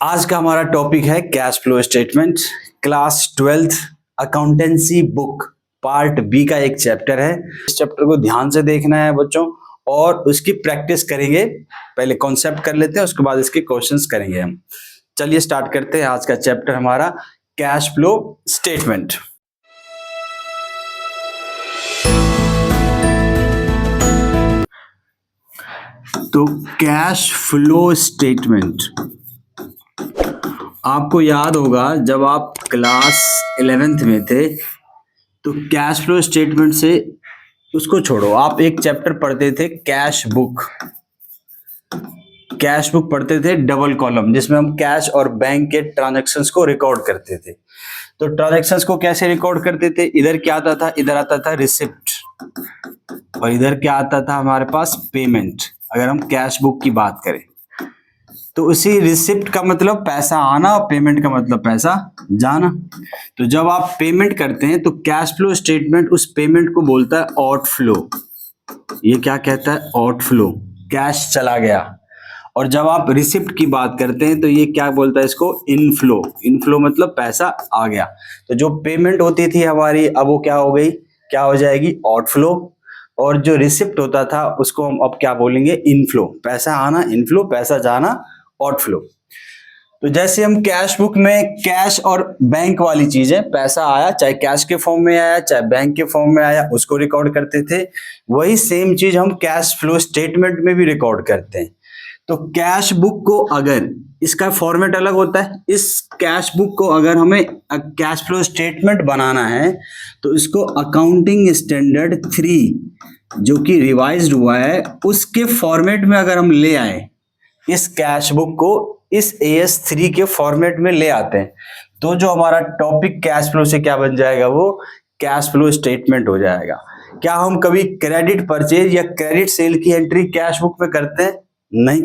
आज का हमारा टॉपिक है cash flow statement. Class 12th accountancy book part B का एक चैप्टर है। इस चैप्टर को ध्यान से देखना है बच्चों और उसकी प्रैक्टिस करेंगे। पहले कॉन्सेप्ट कर लेते हैं, उसके बाद इसके क्वेश्चंस करेंगे हम। चलिए स्टार्ट करते हैं आज का चैप्टर हमारा कैश फ्लो स्टेटमेंट। तो कैश फ्लो स्टेटमेंट आपको याद होगा जब आप क्लास 11th में थे तो कैश फ्लो स्टेटमेंट से उसको छोड़ो, आप एक चैप्टर पढ़ते थे कैश बुक पढ़ते थे डबल कॉलम, जिसमें हम कैश और बैंक के ट्रांजैक्शंस को रिकॉर्ड करते थे। तो ट्रांजैक्शंस को कैसे रिकॉर्ड करते थे? इधर क्या आता था? इधर आता था रिसिप्ट और इधर क्या आता था हमारे पास? पेमेंट। अगर हम कैश बुक की बात करें तो उसी रिसिप्ट का मतलब पैसा आना और पेमेंट का मतलब पैसा जाना। तो जब आप पेमेंट करते हैं तो कैश फ्लो स्टेटमेंट उस पेमेंट को बोलता है आउटफ्लो। ये क्या कहता है? आउटफ्लो, कैश चला गया। और जब आप रिसिप्ट की बात करते हैं तो ये क्या बोलता है? इसको इनफ्लो। इनफ्लो मतलब पैसा आ गया। तो जो पेमेंट होती थी हमारी, अब वो क्या हो गई? क्या हो जाएगी? आउटफ्लो। और जो रिसिप्ट होता था उसको हम अब क्या बोलेंगे? इनफ्लो। पैसा आना इनफ्लो, पैसा जाना आउटफ्लो। तो जैसे हम कैश बुक में कैश और बैंक वाली चीजें, पैसा आया चाहे कैश के फॉर्म में आया चाहे बैंक के फॉर्म में आया, उसको रिकॉर्ड करते थे। वही सेम चीज हम कैश फ्लो स्टेटमेंट में भी रिकॉर्ड करते हैं। तो कैश बुक को, अगर इसका फॉर्मेट अलग होता है, इस कैश बुक को अगर हमें कैश फ्लो स्टेटमेंट बनाना है तो इसको अकाउंटिंग स्टैंडर्ड 3 जो कि रिवाइज्ड हुआ है उसके फॉर्मेट में अगर हम ले आए, इस कैश बुक को इस AS3 के फॉर्मेट में ले आते हैं तो जो हमारा टॉपिक कैश फ्लो से क्या बन जाएगा? वो कैश फ्लो स्टेटमेंट हो जाएगा। क्या हम कभी क्रेडिट परचेज या क्रेडिट सेल की एंट्री कैश बुक में करते हैं? नहीं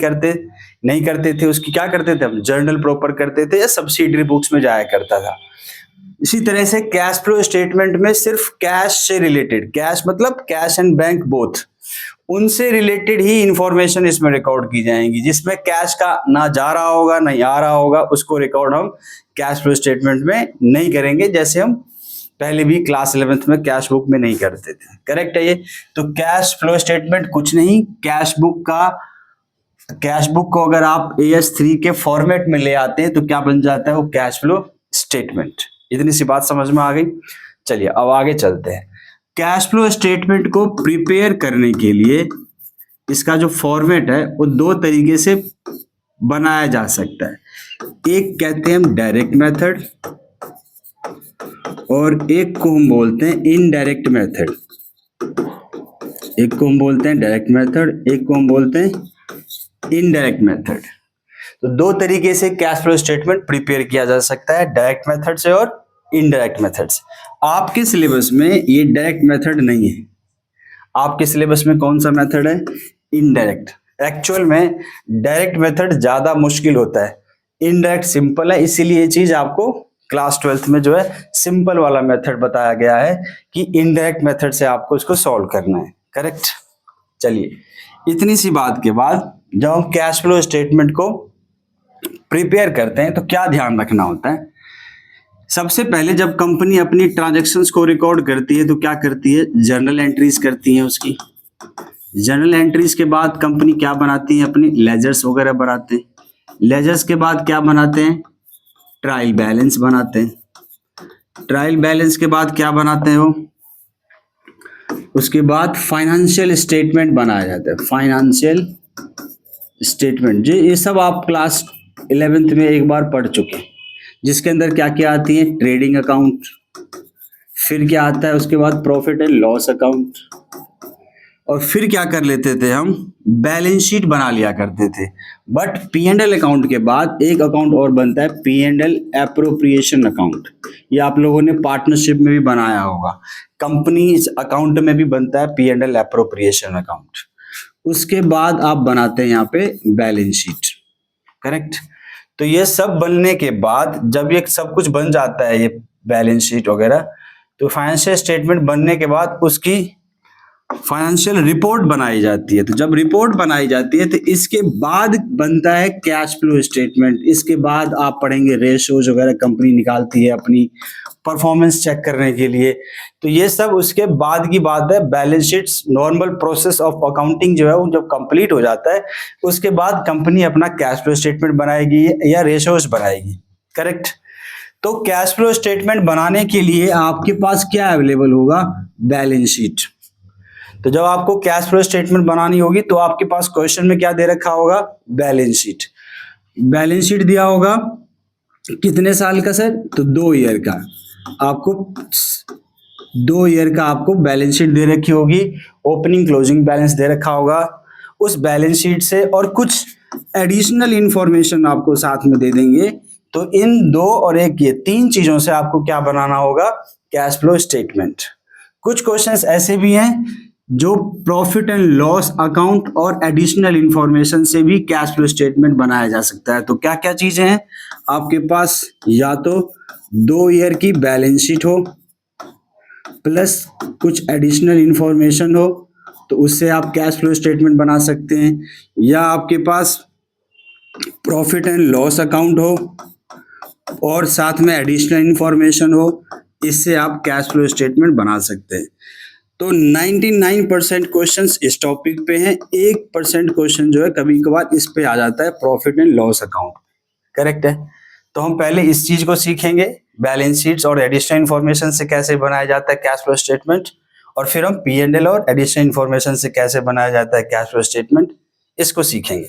करते थे। उसकी क्या करते थे हम? जर्नल प्रॉपर करते थे या सब्सिडरी बुक्स में जाया करता था। इसी तरह से कैश फ्लो स्टेटमेंट में सिर्फ कैश से रिलेटेड, कैश मतलब कैश एंड बैंक बोथ, उनसे रिलेटेड ही इंफॉर्मेशन इसमें रिकॉर्ड की जाएंगी। जिसमें कैश का ना जा रहा होगा ना आ रहा होगा, उसको रिकॉर्ड हम कैश फ्लो स्टेटमेंट में नहीं करेंगे, जैसे हम पहले भी क्लास 11th में कैश बुक में नहीं करते थे। करेक्ट है ये? तो कैश फ्लो स्टेटमेंट कुछ नहीं, कैश बुक को अगर आप AS3 के फॉर्मेट में ले आते हैं तो क्या बन जाता है? वो कैश फ्लो स्टेटमेंट। इतनी सी बात समझ में आ गई। चलिए अब आगे चलते हैं। कैश फ्लो स्टेटमेंट को प्रिपेयर करने के लिए इसका जो फॉर्मेट है वो दो तरीके से बनाया जा सकता है। एक कहते हैं हम डायरेक्ट मेथड और एक को हम बोलते हैं इनडायरेक्ट मेथड। एक को हम बोलते हैं डायरेक्ट मेथड, एक को हम बोलते हैं इनडायरेक्ट मेथड। तो दो तरीके से कैश फ्लो स्टेटमेंट प्रिपेयर किया जा सकता है, डायरेक्ट मेथड से और इनडायरेक्ट मेथड से। आपके सिलेबस में ये डायरेक्ट मेथड नहीं है। आपके सिलेबस में कौन सा मेथड है? इनडायरेक्ट। एक्चुअल में डायरेक्ट मेथड ज्यादा मुश्किल होता है, इनडायरेक्ट सिंपल है। इसीलिए ये चीज आपको क्लास 12th में जो है सिंपल वाला मेथड बताया गया है कि इनडायरेक्ट मेथड से आपको इसको सॉल्व करना है। करेक्ट? चलिए इतनी सी बात के बाद जब हम कैश फ्लो स्टेटमेंट को प्रिपेयर करते हैं तो क्या ध्यान रखना होता है? सबसे पहले जब कंपनी अपनी ट्रांजैक्शंस को रिकॉर्ड करती है तो क्या करती है? जर्नल एंट्रीज करती है उसकी। जर्नल एंट्रीज के बाद कंपनी क्या बनाती है? अपनी लेजर्स वगैरह बनाते हैं। लेजर्स के बाद क्या बनाते हैं? ट्रायल बैलेंस बनाते हैं। ट्रायल बैलेंस के बाद क्या बनाते हैं वो? उसके बाद फाइनेंशियल स्टेटमेंट बनाया जाता है। फाइनेंशियल स्टेटमेंट ये सब आप क्लास 11th में एक बार पढ़ चुके हैं, जिसके अंदर क्या क्या आती है? ट्रेडिंग अकाउंट, फिर क्या आता है उसके बाद? प्रॉफिट एंड लॉस अकाउंट, और फिर क्या कर लेते थे हम? बैलेंस शीट बना लिया करते थे। बट P&L अकाउंट के बाद एक अकाउंट और बनता है, P&L एप्रोप्रिएशन अकाउंट। ये आप लोगों ने पार्टनरशिप में भी बनाया होगा। कंपनी अकाउंट में भी बनता है P&L एप्रोप्रिएशन अकाउंट। उसके बाद आप बनाते हैं यहाँ पे बैलेंस शीट। करेक्ट? तो ये सब बनने के बाद जब ये सब कुछ बन जाता है, ये बैलेंस शीट वगैरह, तो फाइनेंशियल स्टेटमेंट बनने के बाद उसकी फाइनेंशियल रिपोर्ट बनाई जाती है। तो जब रिपोर्ट बनाई जाती है तो इसके बाद बनता है कैश फ्लो स्टेटमेंट। इसके बाद आप पढ़ेंगे रेशोज वगैरह कंपनी निकालती है अपनी परफॉर्मेंस चेक करने के लिए। तो ये सब उसके बाद की बात है। Balance sheets normal process of accounting जो है वो जब कंप्लीट हो जाता है उसके बाद कंपनी अपना कैश फ्लो स्टेटमेंट बनाएगी या रेशोज बनाएगी। करेक्ट। तो कैश फ्लो स्टेटमेंट बनाने के लिए आपके पास क्या अवेलेबल होगा? Balance sheet. तो जब आपको कैश फ्लो स्टेटमेंट बनानी होगी तो आपके पास क्वेश्चन में क्या दे रखा होगा? Balance sheet. बैलेंस शीट दिया होगा कितने साल का सर? तो 2 ईयर का। आपको 2 ईयर का आपको बैलेंस शीट दे रखी होगी। ओपनिंग क्लोजिंग बैलेंस दे रखा होगा। उस बैलेंस शीट से और कुछ एडिशनल इंफॉर्मेशन आपको साथ में दे देंगे। तो इन 2 और 1 ये 3 चीजों से आपको क्या बनाना होगा? Cash flow statement. कुछ क्वेश्चंस ऐसे भी हैं जो प्रॉफिट एंड लॉस अकाउंट और एडिशनल इंफॉर्मेशन से भी कैश फ्लो स्टेटमेंट बनाया जा सकता है। तो क्या क्या चीजें हैं आपके पास? या तो 2 ईयर की बैलेंस शीट हो प्लस कुछ एडिशनल इंफॉर्मेशन हो तो उससे आप कैश फ्लो स्टेटमेंट बना सकते हैं, या आपके पास प्रॉफिट एंड लॉस अकाउंट हो और साथ में एडिशनल इंफॉर्मेशन हो, इससे आप कैश फ्लो स्टेटमेंट बना सकते हैं। तो 99% क्वेश्चंस इस टॉपिक पे हैं। 1% क्वेश्चन जो है कभी कभार इस पे आ जाता है, profit and loss account. Correct है। तो हम पहले इस चीज को सीखेंगे, बैलेंस शीट्स और एडिशनल इंफॉर्मेशन से कैसे बनाया जाता है कैश फ्लो स्टेटमेंट, और फिर हम P&L और एडिशनल इंफॉर्मेशन से कैसे बनाया जाता है कैश फ्लो स्टेटमेंट, इसको सीखेंगे।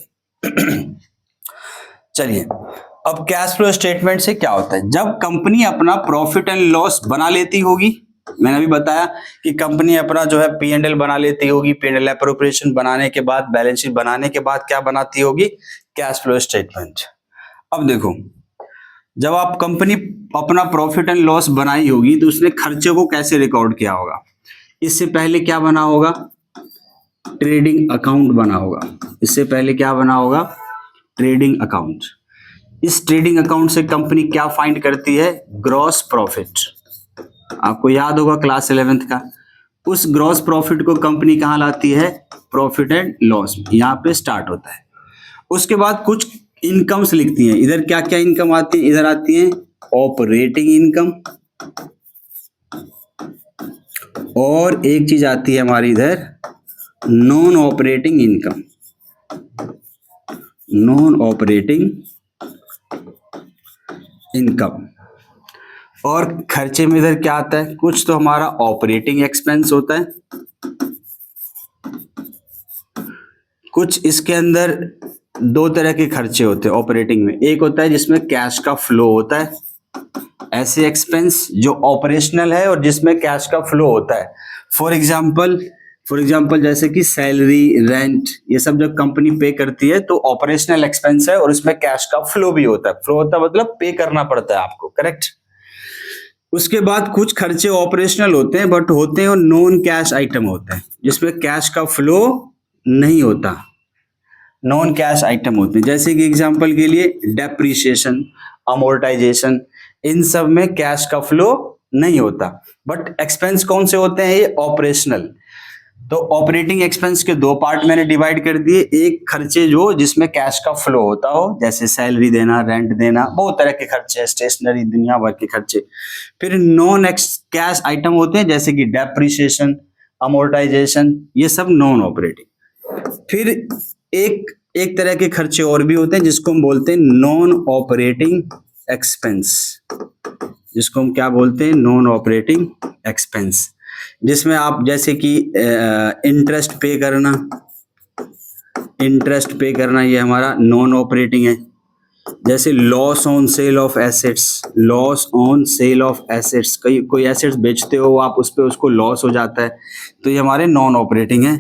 चलिए, अब कैश फ्लो स्टेटमेंट से क्या होता है? जब कंपनी अपना प्रॉफिट एंड लॉस बना लेती होगी, मैंने अभी बताया कि कंपनी अपना जो है P&L बना लेती होगी, P&L एप्रोप्रिएशन बनाने के बाद, बैलेंस शीट बनाने के बाद क्या बनाती होगी? Cash flow statement. अब देखो, जब आप कंपनी अपना प्रॉफिट एंड लॉस बनाई होगी तो उसने खर्चे को कैसे रिकॉर्ड किया होगा? इससे पहले क्या बना होगा? ट्रेडिंग अकाउंट बना होगा। इससे पहले क्या बना होगा? Trading account. इस ट्रेडिंग अकाउंट से कंपनी क्या फाइंड करती है? Gross profit. आपको याद होगा क्लास 11th का। उस ग्रॉस प्रॉफिट को कंपनी कहां लाती है? प्रॉफिट एंड लॉस, यहां पे स्टार्ट होता है। उसके बाद कुछ इनकम्स लिखती हैं। इधर क्या क्या इनकम आती है? इधर आती है ऑपरेटिंग इनकम, और एक चीज आती है हमारी इधर non operating income. Non operating income. और खर्चे में इधर क्या आता है? कुछ तो हमारा ऑपरेटिंग एक्सपेंस होता है, कुछ इसके अंदर 2 तरह के खर्चे होते हैं ऑपरेटिंग में। एक होता है जिसमें कैश का फ्लो होता है, ऐसे एक्सपेंस जो ऑपरेशनल है और जिसमें कैश का फ्लो होता है। फॉर एग्जाम्पल जैसे कि सैलरी, रेंट, ये सब जब कंपनी पे करती है तो ऑपरेशनल एक्सपेंस है और इसमें कैश का फ्लो भी होता है। फ्लो होता है मतलब पे करना पड़ता है आपको। करेक्ट। उसके बाद कुछ खर्चे ऑपरेशनल होते हैं बट होते हैं और नॉन कैश आइटम होते हैं जिसमें कैश का फ्लो नहीं होता। नॉन कैश आइटम होते हैं, जैसे कि एग्जांपल के लिए डेप्रिसिएशन, अमोर्टाइजेशन, इन सब में कैश का फ्लो नहीं होता। बट एक्सपेंस कौन से होते हैं? ये ऑपरेशनल। तो ऑपरेटिंग एक्सपेंस के 2 पार्ट मैंने डिवाइड कर दिए। एक खर्चे जो जिसमें कैश का फ्लो होता हो, जैसे सैलरी देना, रेंट देना, बहुत तरह के खर्चे, स्टेशनरी, दुनिया भर के खर्चे। फिर नॉन कैश आइटम होते हैं जैसे कि डेप्रिसिएशन, अमोर्टाइजेशन, ये सब नॉन ऑपरेटिंग। फिर एक तरह के खर्चे और भी होते हैं जिसको हम बोलते हैं नॉन ऑपरेटिंग एक्सपेंस। जिसको हम क्या बोलते हैं? नॉन ऑपरेटिंग एक्सपेंस, जिसमें आप जैसे कि इंटरेस्ट पे करना, ये हमारा नॉन ऑपरेटिंग है। जैसे loss on sale of assets, कोई एसेट्स बेचते हो आप, उस पे उसको लॉस हो जाता है, तो ये हमारे नॉन ऑपरेटिंग है।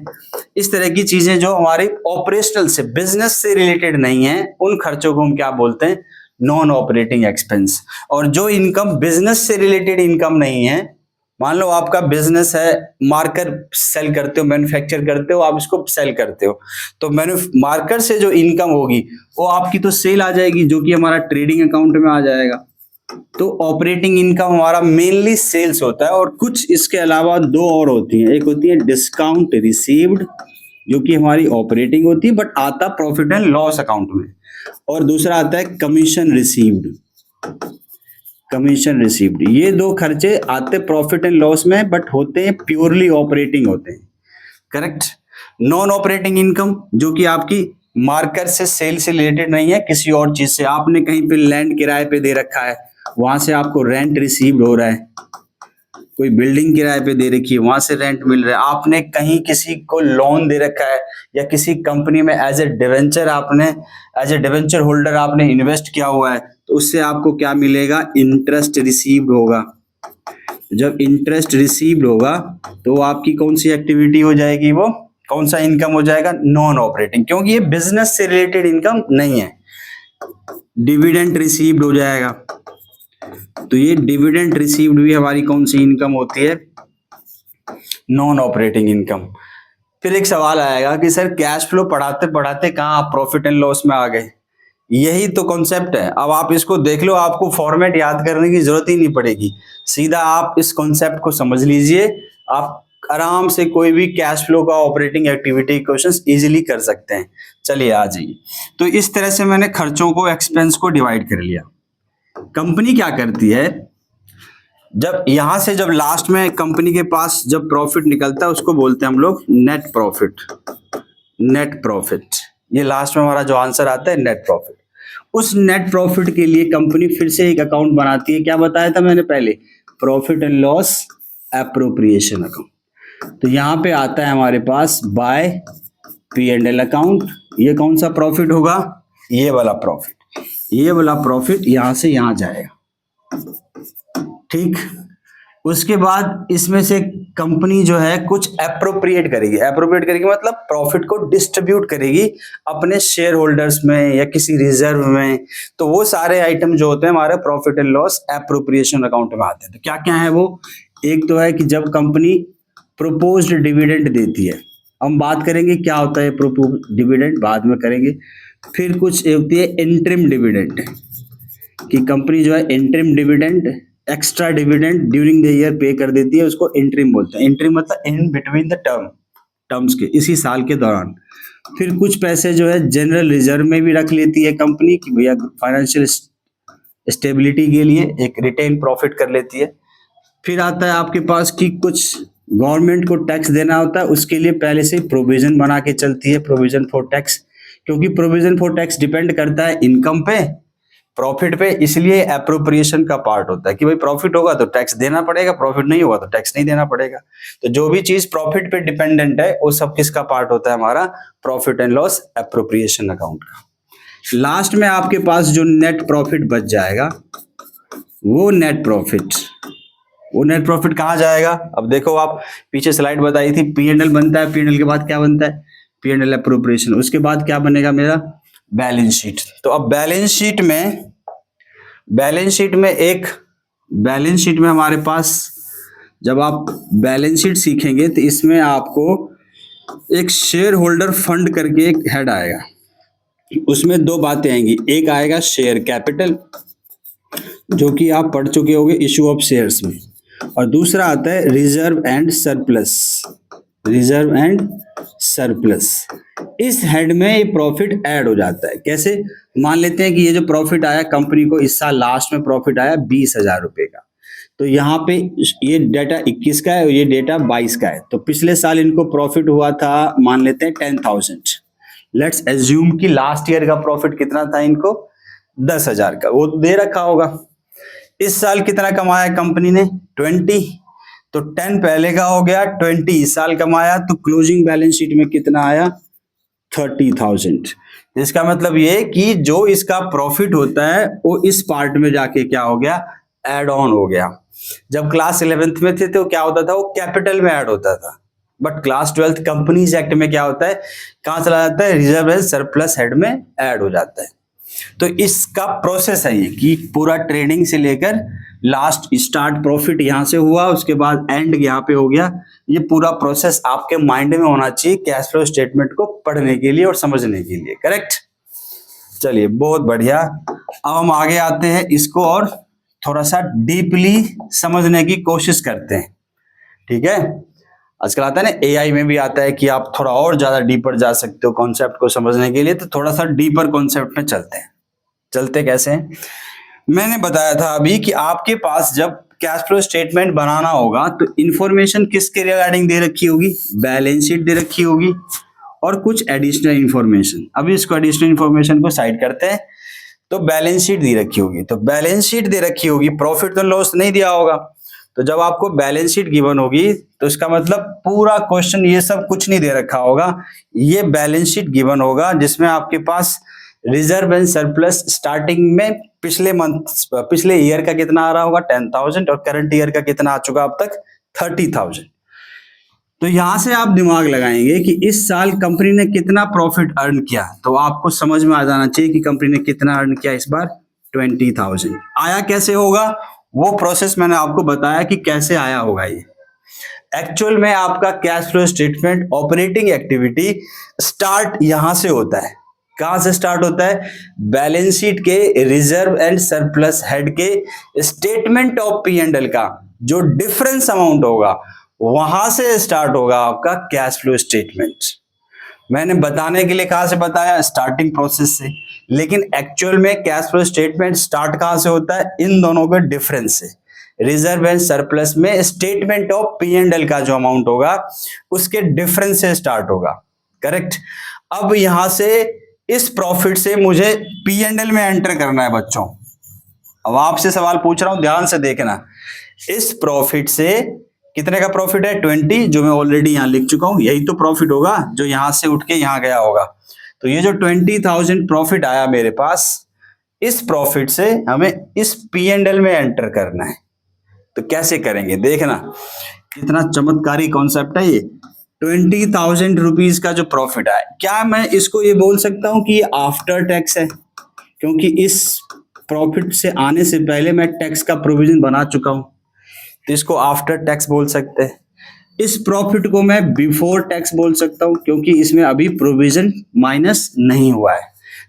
इस तरह की चीजें जो हमारे ऑपरेशनल से, बिजनेस से रिलेटेड नहीं है, उन खर्चों को हम क्या बोलते हैं? Non operating expense. और जो इनकम बिजनेस से रिलेटेड इनकम नहीं है, मान लो आपका बिजनेस है, मार्कर सेल करते हो, मैन्युफैक्चर करते हो, आप इसको सेल करते हो, तो मार्कर से जो इनकम होगी वो आपकी तो सेल आ जाएगी, जो कि हमारा ट्रेडिंग अकाउंट में आ जाएगा। तो ऑपरेटिंग इनकम हमारा मेनली सेल्स होता है, और कुछ इसके अलावा दो और होती हैं। एक होती है डिस्काउंट रिसीव्ड, जो कि हमारी ऑपरेटिंग होती है बट आता प्रॉफिट एंड लॉस अकाउंट में, और दूसरा आता है कमीशन रिसीव्ड। कमीशन रिसीव्ड, ये दो खर्चे आते प्रॉफिट एंड लॉस में बट होते हैं प्योरली ऑपरेटिंग होते हैं। करेक्ट। नॉन ऑपरेटिंग इनकम जो कि आपकी मार्केट से सेल से रिलेटेड नहीं है, किसी और चीज से, आपने कहीं पे लैंड किराए पे दे रखा है, वहां से आपको रेंट रिसीव्ड हो रहा है, कोई बिल्डिंग किराए पे दे रखी है वहां से रेंट मिल रहा है, आपने कहीं किसी को लोन दे रखा है या किसी कंपनी में एज ए डिवेंचर होल्डर आपने इन्वेस्ट किया हुआ है, तो उससे आपको क्या मिलेगा, इंटरेस्ट रिसीव्ड होगा। जब इंटरेस्ट रिसीव्ड होगा तो आपकी कौन सी एक्टिविटी हो जाएगी, वो कौन सा इनकम हो जाएगा, नॉन ऑपरेटिंग, क्योंकि ये बिजनेस से रिलेटेड इनकम नहीं है। डिविडेंड रिसीव्ड हो जाएगा, तो ये डिविडेंड रिसीव्ड भी हमारी कौन सी इनकम होती है, नॉन ऑपरेटिंग इनकम। फिर एक सवाल आएगा कि सर कैश फ्लो पढ़ाते पढ़ाते कहाँ आप प्रॉफिट एंड लॉस में आ गए। यही तो कॉन्सेप्ट है। अब आप इसको देख लो, आपको फॉर्मेट याद करने की जरूरत ही नहीं पड़ेगी, सीधा आप इस कॉन्सेप्ट को समझ लीजिए, आप आराम से कोई भी कैश फ्लो का ऑपरेटिंग एक्टिविटी क्वेश्चंस इजीली कर सकते हैं। चलिए आ जाइए। तो इस तरह से मैंने खर्चों को, एक्सपेंस को डिवाइड कर लिया। कंपनी क्या करती है, जब यहां से जब लास्ट में कंपनी के पास जब प्रॉफिट निकलता है उसको बोलते हैं हम लोग नेट प्रॉफिट। नेट प्रॉफिट, ये लास्ट में हमारा जो आंसर आता है नेट प्रॉफिट। उस नेट प्रॉफिट के लिए कंपनी फिर से एक अकाउंट बनाती है, क्या बताया था मैंने पहले, profit and loss appropriation account. तो यहाँ पे आता है हमारे पास बाय P&L अकाउंट। ये कौन सा प्रॉफिट होगा, ये वाला प्रॉफिट। ये वाला प्रॉफिट यहां से यहां जाएगा, ठीक। उसके बाद इसमें से कंपनी जो है कुछ एप्रोप्रिएट करेगी। एप्रोप्रिएट करेगी मतलब प्रॉफिट को डिस्ट्रीब्यूट करेगी अपने शेयर होल्डर्स में या किसी रिजर्व में। तो वो सारे आइटम जो होते हैं हमारे profit and loss appropriation account में आते हैं। तो क्या क्या है वो, एक तो है कि जब कंपनी प्रोपोज्ड डिविडेंड देती है, हम बात करेंगे क्या होता है प्रोपोज्ड डिविडेंड, बाद में करेंगे। फिर कुछ होती है इंटरिम डिविडेंड, कि कंपनी जो है interim dividend, extra dividend during the year पे कर देती है, उसको इंटरिम बोलते हैं। इंटरिम मतलब इन बिटवीन द टर्म्स के, इसी साल के दौरान। फिर कुछ पैसे जो है जनरल रिजर्व में भी रख लेती है कंपनी कि भैया फाइनेंशियल स्टेबिलिटी के लिए एक रिटेन प्रॉफिट कर लेती है। फिर आता है आपके पास कि कुछ गवर्नमेंट को टैक्स देना होता है, उसके लिए पहले से प्रोविजन बना के चलती है, प्रोविजन फॉर टैक्स, क्योंकि प्रोविजन फॉर टैक्स डिपेंड करता है इनकम पे, प्रॉफिट पे, इसलिए एप्रोप्रिएशन का पार्ट होता है कि भाई प्रॉफिट होगा तो टैक्स देना पड़ेगा, प्रॉफिट नहीं होगा तो टैक्स नहीं देना पड़ेगा। तो जो भी चीज प्रॉफिट पे डिपेंडेंट है वो सब किसका पार्ट होता है, हमारा profit and loss appropriation account का। लास्ट में आपके पास जो नेट प्रॉफिट बच जाएगा वो नेट प्रॉफिट कहाँ जाएगा। अब देखो, आप पीछे स्लाइड बताई थी, P&L बनता है, P&L के बाद क्या बनता है, P&L एप्रोप्रिएशन, उसके बाद क्या बनेगा मेरा, बैलेंस शीट। तो अब बैलेंस शीट में हमारे पास, जब आप बैलेंस शीट सीखेंगे तो इसमें आपको एक शेयर होल्डर फंड करके एक हेड आएगा, उसमें दो बातें आएंगी। एक आएगा शेयर कैपिटल, जो कि आप पढ़ चुके होंगे इशू ऑफ शेयर्स में, और दूसरा आता है रिजर्व एंड सरप्लस। इस हेड में ये प्रॉफिट ऐड हो जाता है। कैसे, मान लेते हैं कि ये जो प्रॉफिट आया कंपनी को इस साल लास्ट में प्रॉफिट आया 20,000 रुपए का, तो यहाँ पे ये डेटा 21 का है और ये डेटा 22 का है। तो पिछले साल इनको प्रॉफिट हुआ था, मान लेते हैं 10,000। लेट्स एज्यूम कि लास्ट ईयर का प्रॉफिट कितना था इनको, 10,000 का, वो दे रखा होगा। इस साल कितना कमाया कंपनी ने, 20, तो 10 पहले का हो गया, 20 इस साल कमाया, तो क्लोजिंग बैलेंस शीट में कितना आया, 30,000। इसका मतलब ये कि जो इसका प्रॉफिट होता है वो इस पार्ट में जाके क्या हो गया, ऐड ऑन हो गया। जब क्लास 11th में थे तो क्या होता था, वो कैपिटल में ऐड होता था, but class 12th companies act में क्या होता है, कहां चला जाता है, रिजर्व एंड सरप्लस हेड में ऐड हो जाता है। तो इसका प्रोसेस है ये कि पूरा ट्रेडिंग से लेकर लास्ट स्टार्ट प्रॉफिट यहां से हुआ, उसके बाद एंड यहाँ पे हो गया। ये पूरा प्रोसेस आपके माइंड में होना चाहिए कैश फ्लो स्टेटमेंट को पढ़ने के लिए और समझने के लिए। करेक्ट, चलिए बहुत बढ़िया। अब हम आगे आते हैं इसको और थोड़ा सा डीपली समझने की कोशिश करते हैं, ठीक है। आजकल आता है ना एआई में भी आता है कि आप थोड़ा और ज्यादा डीपर जा सकते हो कॉन्सेप्ट को समझने के लिए, तो थोड़ा सा डीपर कॉन्सेप्ट में चलते हैं। चलते कैसे हैं, मैंने बताया था अभी कि आपके पास जब कैश फ्लो स्टेटमेंट बनाना होगा तो इंफॉर्मेशन किसके रिगार्डिंग दे रखी होगी, बैलेंस शीट दे रखी होगी और कुछ एडिशनल इंफॉर्मेशन। अभी इसको एडिशनल इंफॉर्मेशन को साइड करते हैं। तो बैलेंस शीट दी रखी होगी, तो बैलेंस शीट दे रखी होगी, प्रॉफिट एंड लॉस नहीं दिया होगा। तो जब आपको बैलेंस शीट गिवन होगी तो इसका मतलब पूरा क्वेश्चन ये सब कुछ नहीं दे रखा होगा, ये बैलेंस शीट गिवन होगा जिसमें आपके पास रिजर्व एंड सरप्लस स्टार्टिंग में पिछले ईयर का कितना आ रहा होगा 10,000 और करंट ईयर का कितना आ चुका अब तक 30,000। तो यहां से आप दिमाग लगाएंगे कि इस साल कंपनी ने कितना प्रॉफिट अर्न किया, तो आपको समझ में आ जाना चाहिए कि कंपनी ने कितना अर्न किया इस बार 20,000। आया कैसे होगा वो प्रोसेस मैंने आपको बताया कि कैसे आया होगा। ये एक्चुअल में आपका cash flow statement operating activity start यहां से होता है। कहां से स्टार्ट होता है, बैलेंस शीट के रिजर्व एंड सरप्लस हेड के statement of P and L का जो डिफरेंस अमाउंट होगा वहां से स्टार्ट होगा आपका कैश फ्लो स्टेटमेंट। मैंने बताने के लिए कहां से बताया, स्टार्टिंग प्रोसेस से, लेकिन एक्चुअल में कैश फ्लो स्टेटमेंट स्टार्ट कहां से होता है, इन दोनों के डिफरेंस से। रिजर्व एंड सरप्लस में statement of P and L का जो अमाउंट होगा उसके डिफरेंस से स्टार्ट होगा, करेक्ट। अब यहां से इस प्रॉफिट से मुझे पी एंड एल में एंटर करना है बच्चों। अब आपसे सवाल पूछ रहा हूं, ध्यान से देखना। इस प्रॉफिट से कितने का प्रॉफिट है 20, जो मैं ऑलरेडी यहां लिख चुका हूं, यही तो प्रॉफिट होगा जो यहां से उठ के यहां गया होगा। तो ये जो 20,000 प्रॉफिट आया मेरे पास, इस प्रॉफिट से हमें इस पी एंड एल में एंटर करना है। तो कैसे करेंगे देखना, कितना चमत्कारी कॉन्सेप्ट है ये। 20,000 रुपीज का जो प्रॉफिट आया, क्या मैं इसको ये बोल सकता हूं कि ये आफ्टर टैक्स है, क्योंकि इस प्रॉफिट से आने से पहले मैं टैक्स का प्रोविजन बना चुका हूं, तो इसको आफ्टर टैक्स बोल सकते हैं। इस प्रॉफिट को मैं बिफोर टैक्स बोल सकता हूं, क्योंकि इसमें अभी प्रोविजन माइनस नहीं हुआ है।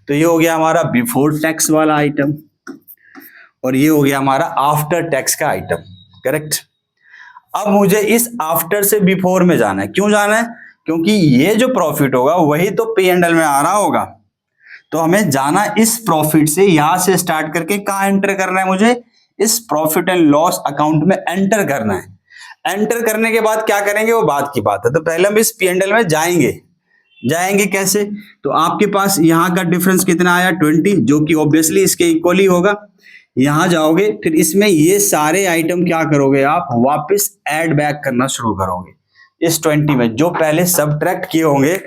तो ये हो गया हमारा बिफोर टैक्स वाला आइटम और ये हो गया हमारा आफ्टर टैक्स का आइटम, करेक्ट। अब मुझे इस आफ्टर से बिफोर में जाना है। क्यों जाना है, क्योंकि ये जो प्रॉफिट होगा वही तो पी एंड एल में आ रहा होगा। तो हमें जाना इस प्रॉफिट से, यहां से स्टार्ट करके कहां एंटर करना है, मुझे इस प्रॉफिट एंड लॉस अकाउंट में एंटर करना है। एंटर करने के बाद क्या करेंगे वो बात की बात है। तो पहले हम इस पी एंड एल में जाएंगे कैसे, तो आपके पास यहां का डिफरेंस कितना आया 20, जो कि ऑब्वियसली इसके इक्वल ही होगा। यहां जाओगे, फिर इसमें ये सारे आइटम क्या करोगे आप, वापस ऐड बैक करना शुरू करोगे। इस 20 में जो पहले सबट्रैक्ट किए होंगे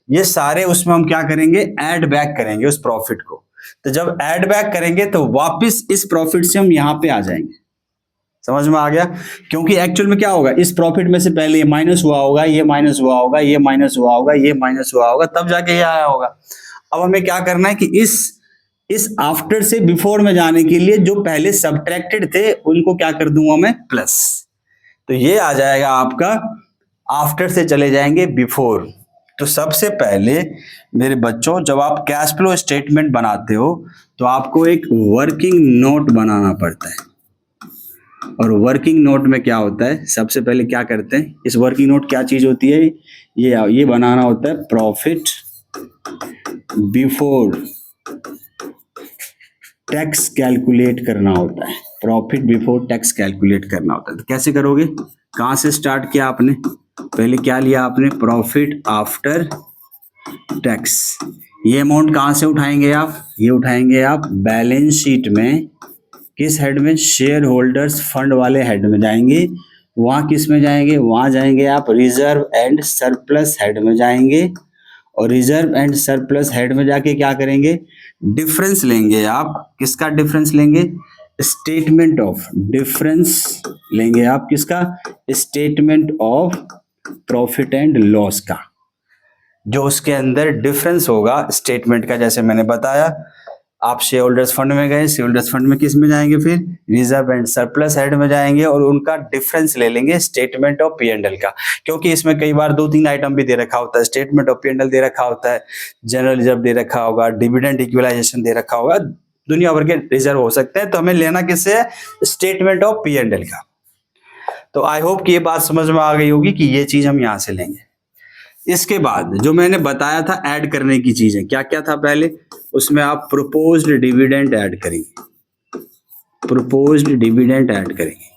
ये सारे, उसमें हम क्या करेंगे, ऐड बैक करेंगे उस प्रॉफिट को। तो जब ऐड बैक करेंगे तो वापस इस प्रॉफिट से हम यहां पे आ जाएंगे। समझ में आ गया, क्योंकि एक्चुअल में क्या होगा, इस प्रॉफिट में से पहले ये माइनस हुआ होगा, ये माइनस हुआ होगा, ये माइनस हुआ होगा, ये माइनस हुआ होगा, तब जाके ये आया होगा। अब हमें क्या करना है कि इस आफ्टर से बिफोर में जाने के लिए जो पहले सबट्रैक्टेड थे उनको क्या कर दूंगा मैं, प्लस। तो ये आ जाएगा आपका, आफ्टर से चले जाएंगे बिफोर। तो सबसे पहले मेरे बच्चों, जब आप कैश फ्लो स्टेटमेंट बनाते हो तो आपको एक वर्किंग नोट बनाना पड़ता है। और वर्किंग नोट में क्या होता है, सबसे पहले क्या करते हैं, इस वर्किंग नोट क्या चीज होती है, ये बनाना होता है प्रॉफिट बिफोर टैक्स कैलकुलेट करना होता है। प्रॉफिट बिफोर टैक्स कैलकुलेट करना होता है। तो कैसे करोगे, कहां से स्टार्ट किया आपने, पहले क्या लिया आपने, प्रॉफिट आफ्टर टैक्स। ये अमाउंट कहां से उठाएंगे आप, ये उठाएंगे आप बैलेंस शीट में, किस हेड में, शेयर होल्डर्स फंड वाले हेड में जाएंगे। वहां किस में जाएंगे, वहां जाएंगे आप रिजर्व एंड सरप्लस हेड में जाएंगे। और रिजर्व एंड सरप्लस हेड में जाके क्या करेंगे, डिफरेंस लेंगे आप। किसका डिफरेंस लेंगे, स्टेटमेंट ऑफ डिफरेंस लेंगे आप। किसका, statement of profit and loss का, जो उसके अंदर डिफरेंस होगा स्टेटमेंट का। जैसे मैंने बताया, आप शेयर होल्डर्स फंड में गए, शेयर होल्डर्स फंड में किस में जाएंगे, फिर रिजर्व एंड सरप्लस हेड में जाएंगे और उनका डिफरेंस ले लेंगे statement of P and L का। क्योंकि इसमें कई बार 2-3 आइटम भी दे रखा होता है, statement of P and L दे रखा होता है, जनरल रिजर्व दे रखा होगा, डिविडेंड इक्वलाइजेशन दे रखा होगा, दुनिया भर के रिजर्व हो सकते हैं। तो हमें लेना किससे है? स्टेटमेंट ऑफ P&L का। तो आई होप कि ये बात समझ में आ गई होगी कि ये चीज हम यहां से लेंगे। इसके बाद जो मैंने बताया था ऐड करने की चीजें, क्या क्या था पहले, उसमें आप प्रोपोज्ड डिविडेंड ऐड करेंगे। प्रोपोज्ड डिविडेंड ऐड करेंगे।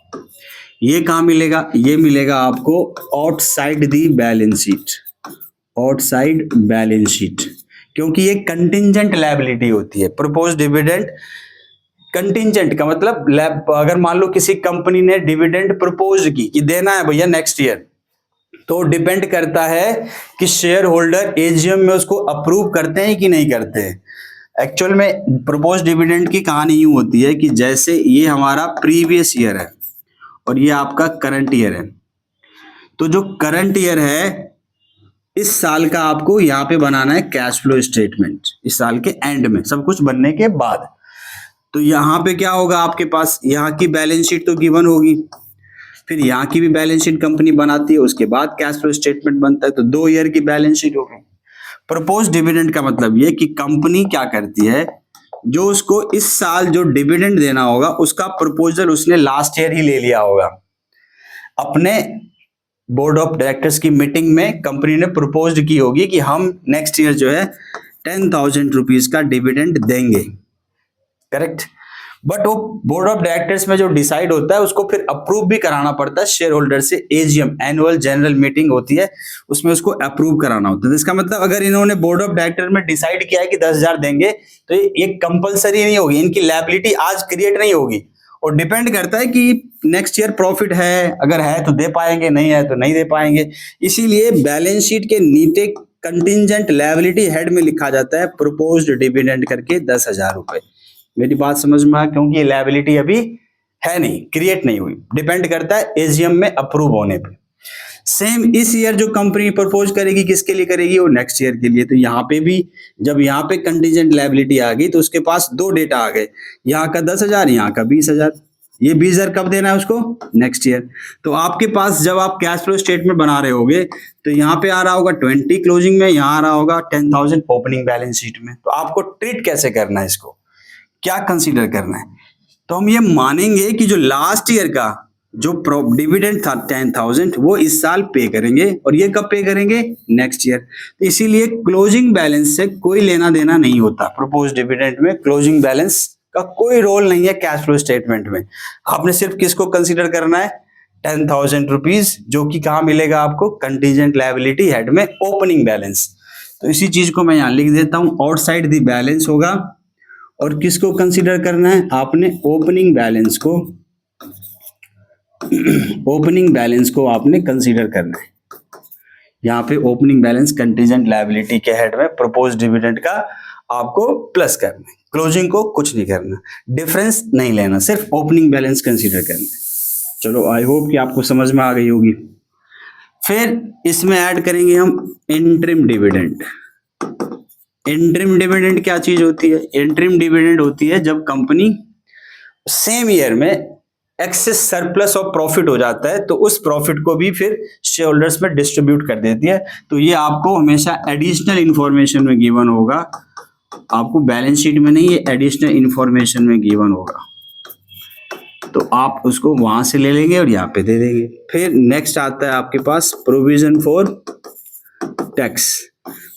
ये कहां मिलेगा? ये मिलेगा आपको outside the balance sheet. Outside balance sheet, क्योंकि ये कंटिंजेंट लायबिलिटी होती है। प्रोपोज्ड डिविडेंड कंटिंजेंट का मतलब अगर मान लो किसी कंपनी ने डिविडेंड प्रपोज की कि देना है भैया नेक्स्ट ईयर, तो डिपेंड करता है कि शेयर होल्डर एजीएम में उसको अप्रूव करते हैं कि नहीं करते हैं। एक्चुअल में प्रपोज डिविडेंड की कहानी यूं होती है कि जैसे ये हमारा प्रीवियस ईयर है और ये आपका करंट ईयर है, तो जो करंट ईयर है इस साल का आपको यहाँ पे बनाना है कैश फ्लो स्टेटमेंट, इस साल के एंड में सब कुछ बनने के बाद। तो यहाँ पे क्या होगा आपके पास, यहाँ की बैलेंस शीट तो गिवन होगी, फिर यहाँ की भी बैलेंस शीट कंपनी बनाती है, उसके बाद कैश फ्लो स्टेटमेंट बनता है, तो 2 ईयर की बैलेंस शीट होगी। प्रपोज डिविडेंड का मतलब ये कि कंपनी क्या करती है, जो उसको इस साल जो डिविडेंड देना होगा उसका प्रपोजल उसने लास्ट ईयर ही ले लिया होगा। अपने बोर्ड ऑफ डायरेक्टर्स की मीटिंग में कंपनी ने प्रपोज की होगी कि हम नेक्स्ट ईयर जो है 10,000 रुपीज का डिविडेंड देंगे, करेक्ट। बट वो बोर्ड ऑफ डायरेक्टर्स में जो डिसाइड होता है उसको फिर अप्रूव भी कराना पड़ता है शेयर होल्डर से। एजीएम एनुअल जनरल मीटिंग होती है, उसमें उसको अप्रूव कराना होता है। इसका मतलब अगर इन्होंने बोर्ड ऑफ डायरेक्टर में डिसाइड किया है कि 10,000 देंगे, तो ये कंपलसरी नहीं होगी, इनकी लायबिलिटी आज क्रिएट नहीं होगी, और डिपेंड करता है कि नेक्स्ट ईयर प्रॉफिट है, अगर है तो दे पाएंगे, नहीं है तो नहीं दे पाएंगे। इसीलिए बैलेंस शीट के नीचे कंटिंजेंट लायबिलिटी हेड में लिखा जाता है प्रोपोज्ड डिविडेंड करके 10,000 रुपए। मेरी बात समझ में आ? क्योंकि ये लायबिलिटी अभी है नहीं, क्रिएट नहीं हुई, डिपेंड करता है एजीएम में अप्रूव होने पे। सेम इस ईयर जो कंपनी प्रपोज करेगी किसके लिए करेगी? वो नेक्स्ट ईयर के लिए। तो यहाँ पे भी जब यहाँ पे कंटिजेंट लायबिलिटी आ गई तो उसके पास 2 डेटा आ गए, यहाँ का 10,000, यहाँ का 20,000। ये 20,000 कब देना है उसको? Next year. तो आपके पास जब आप कैश फ्लो स्टेटमेंट बना रहे होगे तो यहाँ पे आ रहा होगा 20 क्लोजिंग में, यहाँ आ रहा होगा 10,000 ओपनिंग बैलेंस शीट में। तो आपको ट्रीट कैसे करना है, इसको क्या कंसीडर करना है? तो हम ये मानेंगे कि जो लास्ट ईयर का जो डिविडेंड था 10,000 वो इस साल पे करेंगे, और ये कब पे करेंगे? Next year. तो इसीलिए क्लोजिंग बैलेंस से कोई लेना देना नहीं होता। प्रपोज डिविडेंड में क्लोजिंग बैलेंस का कोई रोल नहीं है कैश फ्लो स्टेटमेंट में। आपने सिर्फ किसको कंसीडर करना है? 10,000 रुपीज, जो कि कहाँ मिलेगा आपको? कंटीजेंट लायबिलिटी हेड में ओपनिंग बैलेंस। तो इसी चीज को मैं यहाँ लिख देता हूं, आउटसाइड द बैलेंस होगा। और किसको कंसीडर करना है? आपने ओपनिंग बैलेंस को ओपनिंग बैलेंस को आपने कंसीडर करना है। यहाँ पे ओपनिंग बैलेंस कंटीजेंट लायबिलिटी के हेड में प्रपोज डिविडेंड का आपको प्लस करना है, क्लोजिंग को कुछ नहीं करना, डिफरेंस नहीं लेना, सिर्फ ओपनिंग बैलेंस कंसीडर करना है। चलो आई होप कि आपको समझ में आ गई होगी। फिर इसमें ऐड करेंगे हम इंटरिम डिविडेंड। इंटरिम डिविडेंड क्या चीज होती है? इंटरिम डिविडेंड होती है जब कंपनी सेम ईयर में एक्सेस सरप्लस ऑफ प्रॉफिट हो जाता है तो उस प्रॉफिट को भी फिर शेयर होल्डर्स में डिस्ट्रीब्यूट कर देती है। तो ये आपको हमेशा एडिशनल इंफॉर्मेशन में गिवन होगा, आपको बैलेंस शीट में नहीं, ये एडिशनल इंफॉर्मेशन में गिवन होगा। तो आप उसको वहां से ले लेंगे और यहाँ पे दे देंगे। फिर नेक्स्ट आता है आपके पास प्रोविजन फॉर टैक्स।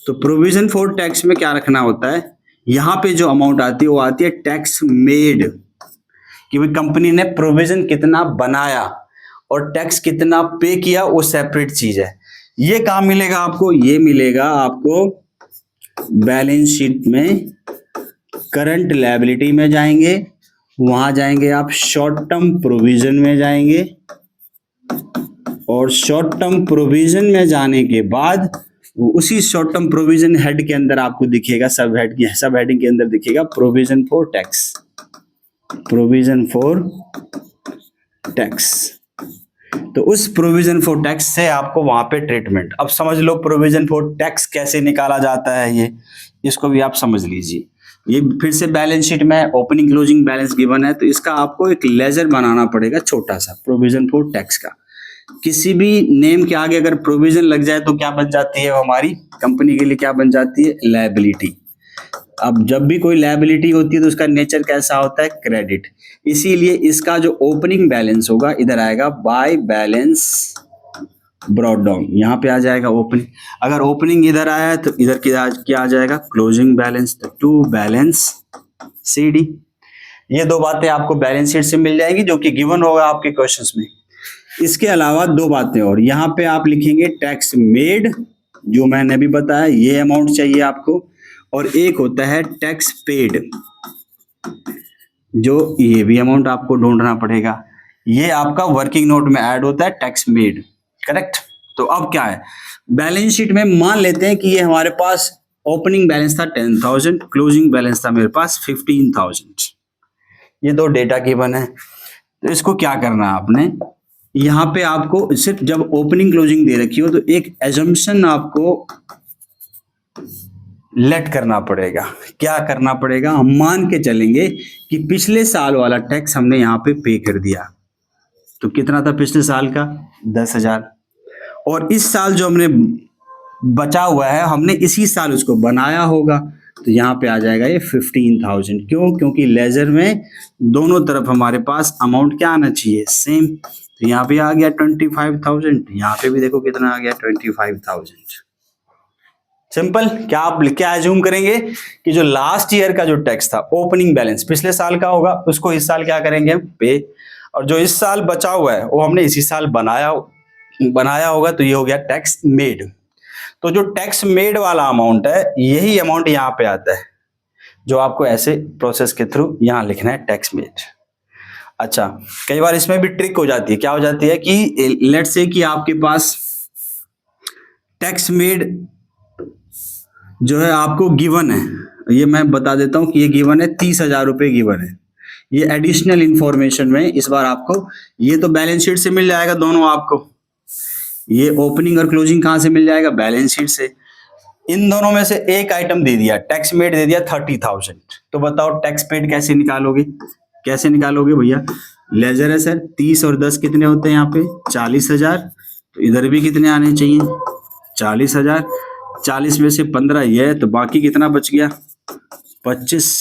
तो प्रोविजन फॉर टैक्स में क्या रखना होता है? यहाँ पे जो अमाउंट आती है वो आती है टैक्स मेड, कि भाई कंपनी ने प्रोविजन कितना बनाया और टैक्स कितना पे किया, वो सेपरेट चीज है। ये कहाँ मिलेगा आपको? ये मिलेगा आपको बैलेंस शीट में, करंट लायबिलिटी में जाएंगे, वहां जाएंगे आप शॉर्ट टर्म प्रोविजन में जाएंगे, और शॉर्ट टर्म प्रोविजन में जाने के बाद उसी शॉर्ट टर्म प्रोविजन हेड के अंदर आपको दिखेगा, सब हेडिंग के अंदर दिखेगा provision for tax. Provision for tax, तो उस प्रोविजन फॉर टैक्स से आपको वहां पे ट्रीटमेंट। अब समझ लो प्रोविजन फॉर टैक्स कैसे निकाला जाता है, ये इसको भी आप समझ लीजिए। ये फिर से बैलेंस शीट में ओपनिंग क्लोजिंग बैलेंस गिवन है, तो इसका आपको एक लेजर बनाना पड़ेगा छोटा सा, प्रोविजन फॉर टैक्स का। किसी भी नेम के आगे अगर प्रोविजन लग जाए तो क्या बन जाती है? हमारी कंपनी के लिए क्या बन जाती है? लायबिलिटी। अब जब भी कोई लायबिलिटी होती है तो उसका नेचर कैसा होता है, क्रेडिट। इसीलिए इसका जो ओपनिंग बैलेंस होगा इधर आएगा बाय बैलेंस ब्रॉट डाउन, यहाँ पे आ जाएगा ओपनिंग। अगर ओपनिंग इधर आया है तो इधर क्या आ जाएगा, closing balance. To balance CD। ये दो बातें आपको बैलेंस शीट से मिल जाएंगी जो कि गिवन होगा आपके क्वेश्चंस में। इसके अलावा दो बातें और, यहाँ पे आप लिखेंगे टैक्स मेड, जो मैंने अभी बताया ये अमाउंट चाहिए आपको, और एक होता है टैक्स पेड, जो ये भी अमाउंट आपको ढूंढना पड़ेगा। ये आपका वर्किंग नोट में ऐड होता है टैक्स मेड, करेक्ट। तो अब क्या है, बैलेंस शीट में मान लेते हैं कि ये हमारे पास ओपनिंग बैलेंस था 10,000, क्लोजिंग बैलेंस था मेरे पास 15,000। ये दो डेटा गिवन है। तो इसको क्या करना है आपने, यहाँ पे आपको सिर्फ जब ओपनिंग क्लोजिंग दे रखी हो तो एक एजम्पशन आपको लेट करना पड़ेगा। क्या करना पड़ेगा, हम मान के चलेंगे कि पिछले साल वाला टैक्स हमने यहाँ पे पे कर दिया। तो कितना था पिछले साल का, 10,000। और इस साल जो हमने बचा हुआ है हमने इसी साल उसको बनाया होगा, तो यहाँ पे आ जाएगा ये 15,000। क्यों, क्योंकि लेजर में दोनों तरफ हमारे पास अमाउंट क्या आना चाहिए, सेम। तो यहाँ पे आ गया 25,000, यहाँ पे भी देखो कितना आ गया 25,000। सिंपल। क्या आप क्या एज्यूम करेंगे कि जो लास्ट ईयर का जो टैक्स था ओपनिंग बैलेंस पिछले साल का होगा, उसको इस साल क्या करेंगे हम, पे। और जो इस साल बचा हुआ है वो हमने इसी साल बनाया होगा, तो ये हो गया टैक्स मेड। तो जो टैक्स मेड वाला अमाउंट है यही अमाउंट यहाँ पे आता है, जो आपको ऐसे प्रोसेस के थ्रू यहाँ लिखना है टैक्स मेड। अच्छा, कई बार इसमें भी ट्रिक हो जाती है। क्या हो जाती है कि लेट्स से कि आपके पास टैक्स मेड जो है आपको गिवन है, ये मैं बता देता हूँ कि ये गिवन है 30,000 रुपये गिवन है। ये एडिशनल इंफॉर्मेशन में इस बार आपको, ये तो बैलेंस शीट से मिल जाएगा दोनों आपको, ये ओपनिंग और क्लोजिंग कहाँ से मिल जाएगा, बैलेंस शीट से। इन दोनों में से एक आइटम दे दिया, टैक्स मेड दे दिया 30,000। तो बताओ टैक्स पेड कैसे निकालोगे, कैसे निकालोगे भैया। लेजर है सर, 30 और 10 कितने होते हैं यहाँ पे, 40,000। तो इधर भी कितने आने चाहिए, 40,000। 40 में से 15 ये है, तो बाकी कितना बच गया, 25।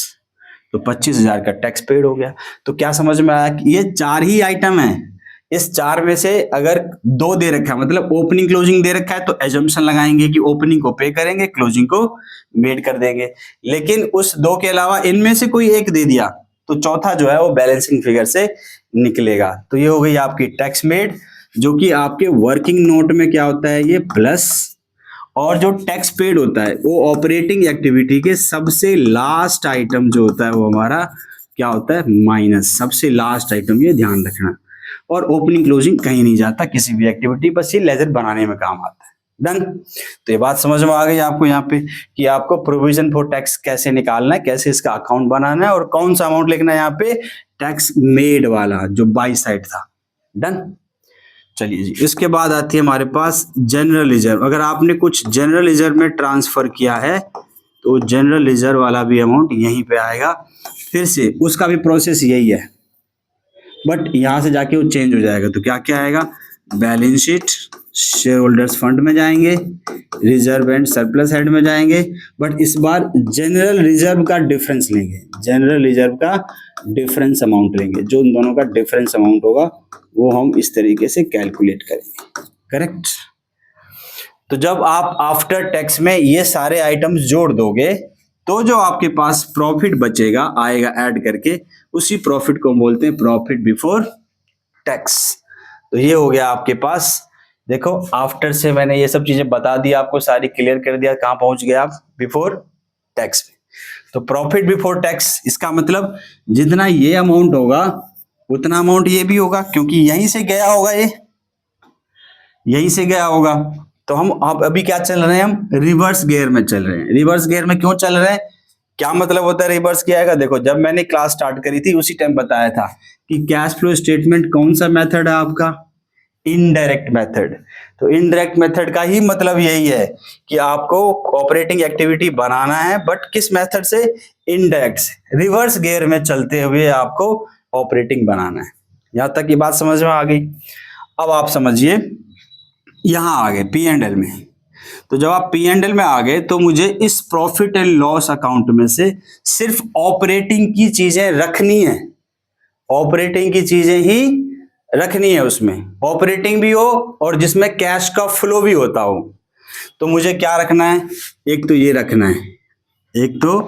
तो 25,000 का टैक्स पेड हो गया। तो क्या समझ में आया कि ये 4 ही आइटम है, इस 4 में से अगर 2 दे रखा है, मतलब ओपनिंग क्लोजिंग दे रखा है, तो एजम्पशन लगाएंगे कि ओपनिंग को पे करेंगे, क्लोजिंग को मेड कर देंगे। लेकिन उस 2 के अलावा इनमें से कोई एक दे दिया तो चौथा जो है वो बैलेंसिंग फिगर से निकलेगा। तो ये हो गई आपकी टैक्स मेड, जो कि आपके वर्किंग नोट में क्या होता है, ये प्लस। और जो टैक्स पेड होता है वो ऑपरेटिंग एक्टिविटी के सबसे लास्ट आइटम जो होता है वो हमारा क्या होता है, माइनस, सबसे लास्ट आइटम, ये ध्यान रखना। और ओपनिंग क्लोजिंग कहीं नहीं जाता किसी भी एक्टिविटी, बस ये लेजर बनाने में काम आता है। डन। तो ये बात समझ में आ गई आपको यहाँ पे कि आपको प्रोविजन फॉर टैक्स कैसे निकालना है, कैसे इसका अकाउंट बनाना है, और कौन सा अमाउंट लिखना है यहाँ पे, टैक्स मेड वाला जो बाई साइड था। डन। चलिए जी, इसके बाद आती है हमारे पास जनरल रिजर्व। अगर आपने कुछ जनरल रिजर्व में ट्रांसफर किया है तो जनरल रिजर्व वाला भी अमाउंट यहीं पे आएगा। फिर से उसका भी प्रोसेस यही है, बट यहां से जाके वो चेंज हो जाएगा। तो क्या क्या आएगा, balance sheet, share holders fund में जाएंगे, रिजर्व एंड सरप्लस हेड में जाएंगे, बट इस बार जनरल रिजर्व का डिफरेंस लेंगे, जनरल रिजर्व का डिफरेंस अमाउंट लेंगे। जो उन दोनों का डिफरेंस अमाउंट होगा वो हम इस तरीके से कैलकुलेट करेंगे, करेक्ट। तो जब आप आफ्टर टैक्स में ये सारे आइटम्स जोड़ दोगे तो जो आपके पास प्रॉफिट बचेगा आएगा ऐड करके, उसी प्रॉफिट को बोलते हैं प्रॉफिट बिफोर टैक्स। तो ये हो गया आपके पास। देखो आफ्टर से मैंने ये सब चीजें बता दी आपको, सारी क्लियर कर दिया, कहां पहुंच गए आप, बिफोर टैक्स में। तो प्रॉफिट बिफोर टैक्स, इसका मतलब जितना ये अमाउंट होगा उतना अमाउंट ये भी होगा, क्योंकि यहीं से गया होगा, ये यहीं से गया होगा। तो हम अब अभी क्या चल रहे हैं, हम रिवर्स गियर में चल रहे हैं। रिवर्स गियर में क्यों चल रहे हैं, क्या मतलब होता है रिवर्स गियर का। देखो जब मैंने क्लास स्टार्ट करी थी उसी टाइम बताया था कि कैश फ्लो स्टेटमेंट कौन सा मेथड है आपका, इनडायरेक्ट मेथड। तो इनडायरेक्ट मेथड का ही मतलब यही है कि आपको ऑपरेटिंग एक्टिविटी बनाना है, बट किस मेथड से, इनडायरेक्ट से। रिवर्स गियर में चलते हुए आपको ऑपरेटिंग बनाना है। यहां तक ये बात समझ में आ गई। अब आप समझिए, यहां आ गए P&L में। तो जब आप पी एंड एल में आ गए तो मुझे इस प्रॉफिट एंड लॉस अकाउंट में से सिर्फ ऑपरेटिंग की चीजें रखनी है, ऑपरेटिंग की चीजें ही रखनी है, उसमें ऑपरेटिंग भी हो और जिसमें कैश का फ्लो भी होता हो। तो मुझे क्या रखना है, एक तो ये रखना है, एक तो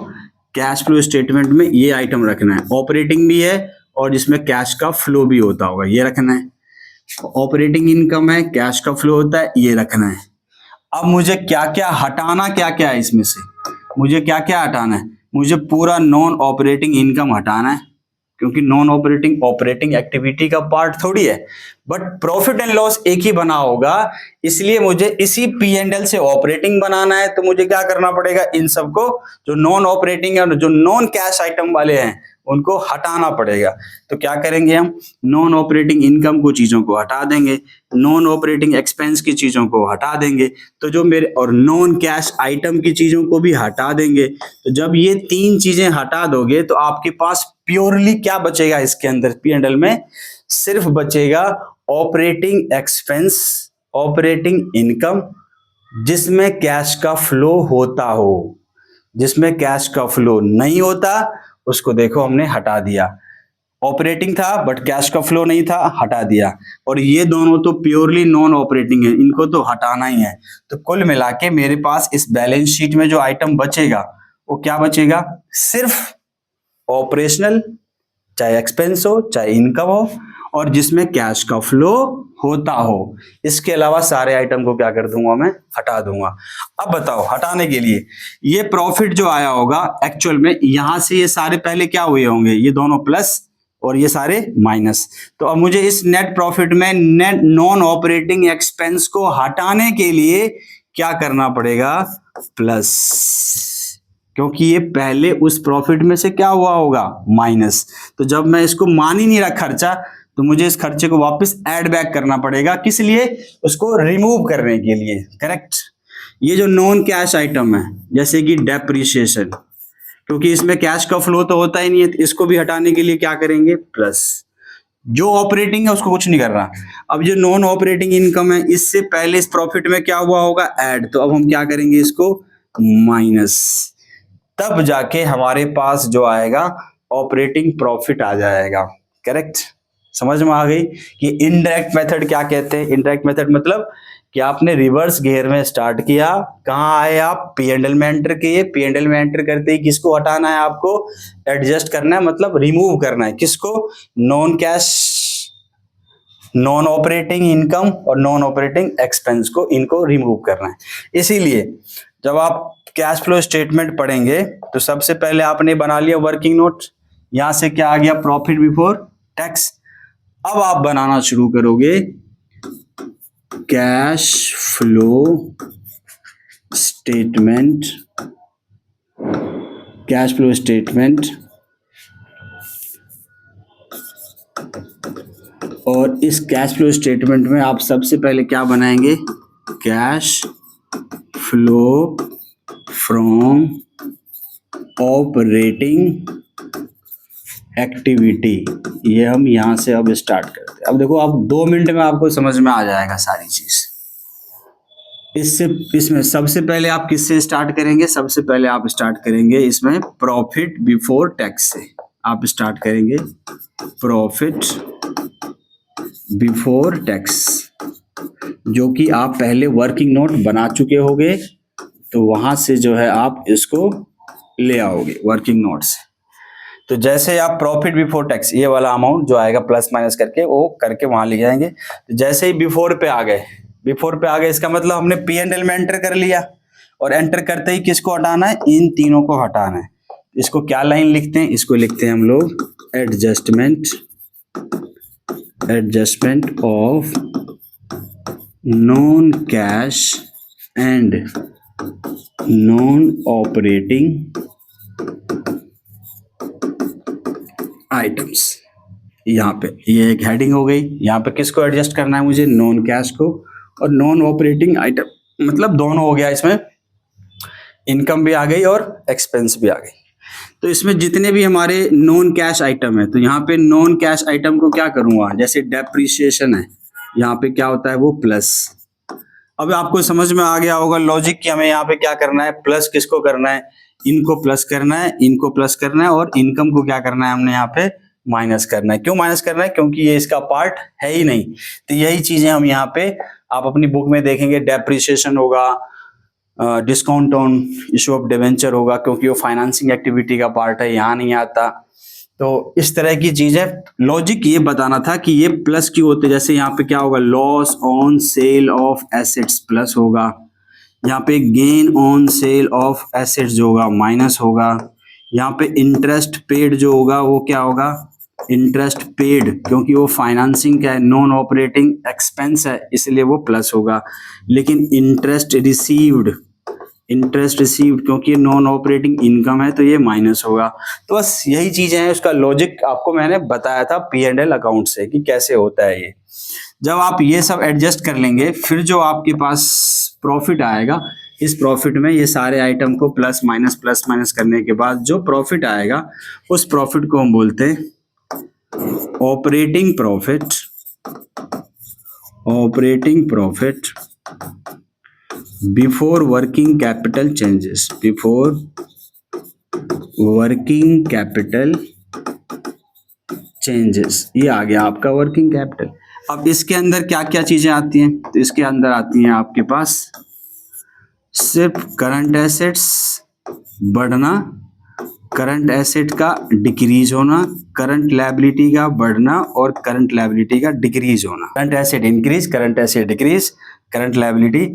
कैश फ्लो स्टेटमेंट में ये आइटम रखना है, ऑपरेटिंग भी है और जिसमें कैश का फ्लो भी होता होगा, ये रखना है। ऑपरेटिंग इनकम है, कैश का फ्लो होता है, ये रखना है। अब मुझे क्या क्या हटाना, क्या क्या है इसमें से, मुझे क्या क्या हटाना है, मुझे पूरा नॉन ऑपरेटिंग इनकम हटाना है, क्योंकि नॉन ऑपरेटिंग ऑपरेटिंग एक्टिविटी का पार्ट थोड़ी है, बट प्रॉफिट एंड लॉस एक ही बना होगा, इसलिए मुझे इसी पी एंड एल से ऑपरेटिंग बनाना है। तो मुझे क्या करना पड़ेगा, इन सबको जो नॉन ऑपरेटिंग है और जो नॉन कैश आइटम वाले हैं उनको हटाना पड़ेगा। तो क्या करेंगे हम, नॉन ऑपरेटिंग इनकम को चीजों को हटा देंगे, नॉन ऑपरेटिंग एक्सपेंस की चीजों को हटा देंगे, तो जो मेरे और नॉन कैश आइटम की चीजों को भी हटा देंगे। तो जब ये तीन चीजें हटा दोगे तो आपके पास प्योरली क्या बचेगा, इसके अंदर पी एंड एल में सिर्फ बचेगा ऑपरेटिंग एक्सपेंस, ऑपरेटिंग इनकम जिसमें कैश का फ्लो होता हो। जिसमें कैश का फ्लो नहीं होता उसको देखो हमने हटा दिया, ऑपरेटिंग था बट कैश का फ्लो नहीं था, हटा दिया। और ये दोनों तो प्योरली नॉन ऑपरेटिंग है, इनको तो हटाना ही है। तो कुल मिला के मेरे पास इस बैलेंस शीट में जो आइटम बचेगा वो क्या बचेगा, सिर्फ ऑपरेशनल, चाहे एक्सपेंस हो चाहे इनकम हो और जिसमें कैश का फ्लो होता हो। इसके अलावा सारे आइटम को क्या कर दूंगा, मैं हटा दूंगा। अब बताओ, हटाने के लिए ये प्रॉफिट जो आया होगा एक्चुअल में, यहां से ये सारे पहले क्या हुए होंगे, ये दोनों प्लस और ये सारे माइनस। तो अब मुझे इस नेट प्रॉफिट में नेट नॉन ऑपरेटिंग एक्सपेंस को हटाने के लिए क्या करना पड़ेगा, प्लस, क्योंकि ये पहले उस प्रॉफिट में से क्या हुआ होगा, माइनस। तो जब मैं इसको मान ही नहीं रहा खर्चा, तो मुझे इस खर्चे को वापस ऐड बैक करना पड़ेगा, किस लिए, उसको रिमूव करने के लिए, करेक्ट। ये जो नॉन कैश आइटम है जैसे कि डेप्रिसिएशन, क्योंकि इसमें कैश का फ्लो तो होता ही नहीं है, तो इसको भी हटाने के लिए क्या करेंगे, प्लस। जो ऑपरेटिंग है उसको कुछ नहीं कर रहा। अब जो नॉन ऑपरेटिंग इनकम है, इससे पहले इस प्रॉफिट में क्या हुआ होगा, ऐड, तो अब हम क्या करेंगे, इसको माइनस। तब जाके हमारे पास जो आएगा ऑपरेटिंग प्रॉफिट आ जाएगा, करेक्ट। समझ में आ गई कि इनडायरेक्ट मेथड क्या कहते हैं। इनडायरेक्ट मेथड मतलब कि आपने रिवर्स गियर में स्टार्ट किया, कहाँ आए आप, पी एंड एल में एंटर किए, पी एंड एल में एंटर करते ही किसको हटाना है, आपको एडजस्ट करना है, मतलब रिमूव करना है, किसको, non cash, non operating income और नॉन ऑपरेटिंग एक्सपेंस को, इनको रिमूव करना है। इसीलिए जब आप कैश फ्लो स्टेटमेंट पढ़ेंगे तो सबसे पहले आपने बना लिया वर्किंग नोट, यहां से क्या आ गया, प्रॉफिट बिफोर टैक्स। अब आप बनाना शुरू करोगे cash flow statement, cash flow statement, और इस कैश फ्लो स्टेटमेंट में आप सबसे पहले क्या बनाएंगे, cash flow from operating activity. ये हम यहां से अब स्टार्ट करते हैं। अब देखो, अब 2 मिनट में आपको समझ में आ जाएगा सारी चीज। इसमें सबसे पहले आप किससे स्टार्ट करेंगे, सबसे पहले आप स्टार्ट करेंगे इसमें प्रॉफिट बिफोर टैक्स से। आप स्टार्ट करेंगे प्रॉफिट बिफोर टैक्स, जो कि आप पहले वर्किंग नोट बना चुके होंगे, तो वहां से जो है आप इसको ले आओगे वर्किंग नोट से। तो जैसे आप प्रॉफिट बिफोर टैक्स, ये वाला अमाउंट जो आएगा प्लस माइनस करके, वो करके वहां ले जाएंगे। तो जैसे ही बिफोर पे आ गए, बिफोर पे आ गए, इसका मतलब हमने पी एंड एल में एंटर कर लिया, और एंटर करते ही किसको हटाना है, इन तीनों को हटाना है। इसको क्या लाइन लिखते हैं, इसको लिखते हैं हम लोग adjustment, adjustment of non cash and non operating items. यहाँ पे ये एक हेडिंग हो गई। यहाँ पे किसको एडजस्ट करना है मुझे, नॉन कैश को, और नॉन ऑपरेटिंग आइटम मतलब दोनों हो गया, इसमें इनकम भी आ गई और एक्सपेंस भी आ गई। तो इसमें जितने भी हमारे नॉन कैश आइटम है, तो यहाँ पे नॉन कैश आइटम को क्या करूँगा, जैसे डेप्रिसिएशन है, यहाँ पे क्या होता है वो प्लस। अब आपको समझ में आ गया होगा लॉजिक कि हमें यहाँ पे क्या करना है, प्लस किसको करना है, इनको प्लस करना है, इनको प्लस करना है, और इनकम को क्या करना है हमने यहाँ पे माइनस करना है। क्यों माइनस करना है? क्योंकि ये इसका पार्ट है ही नहीं। तो यही चीजें हम यहाँ पे आप अपनी बुक में देखेंगे, डेप्रिसिएशन होगा, discount on issue of debenture होगा, क्योंकि वो फाइनेंसिंग एक्टिविटी का पार्ट है, यहाँ नहीं आता। तो इस तरह की चीजें, लॉजिक ये बताना था कि ये प्लस क्यों होते। जैसे यहाँ पे क्या होगा, loss on sale of assets plus होगा, यहाँ पे gain on sale of assets जो होगा माइनस होगा, यहाँ पे इंटरेस्ट पेड जो होगा वो क्या होगा, इंटरेस्ट पेड, क्योंकि वो फाइनेंसिंग का है, नॉन ऑपरेटिंग एक्सपेंस है, इसलिए वो प्लस होगा। लेकिन इंटरेस्ट रिसीव्ड क्योंकि नॉन ऑपरेटिंग इनकम है, तो ये माइनस होगा। तो बस यही चीजें हैं, उसका लॉजिक आपको मैंने बताया था P&L अकाउंट से कि कैसे होता है ये। जब आप ये सब एडजस्ट कर लेंगे, फिर जो आपके पास प्रॉफिट आएगा, इस प्रॉफिट में ये सारे आइटम को प्लस माइनस करने के बाद जो प्रॉफिट आएगा, उस प्रॉफिट को हम बोलते हैं operating profit before working capital changes. ये आ गया आपका वर्किंग कैपिटल। अब इसके अंदर क्या क्या चीजें आती हैं? तो इसके अंदर आती हैं आपके पास सिर्फ करंट एसेट्स बढ़ना, करंट एसेट का डिक्रीज होना, करंट लायबिलिटी का बढ़ना और करंट लायबिलिटी का डिक्रीज होना। Current asset increase, current asset decrease, current liability.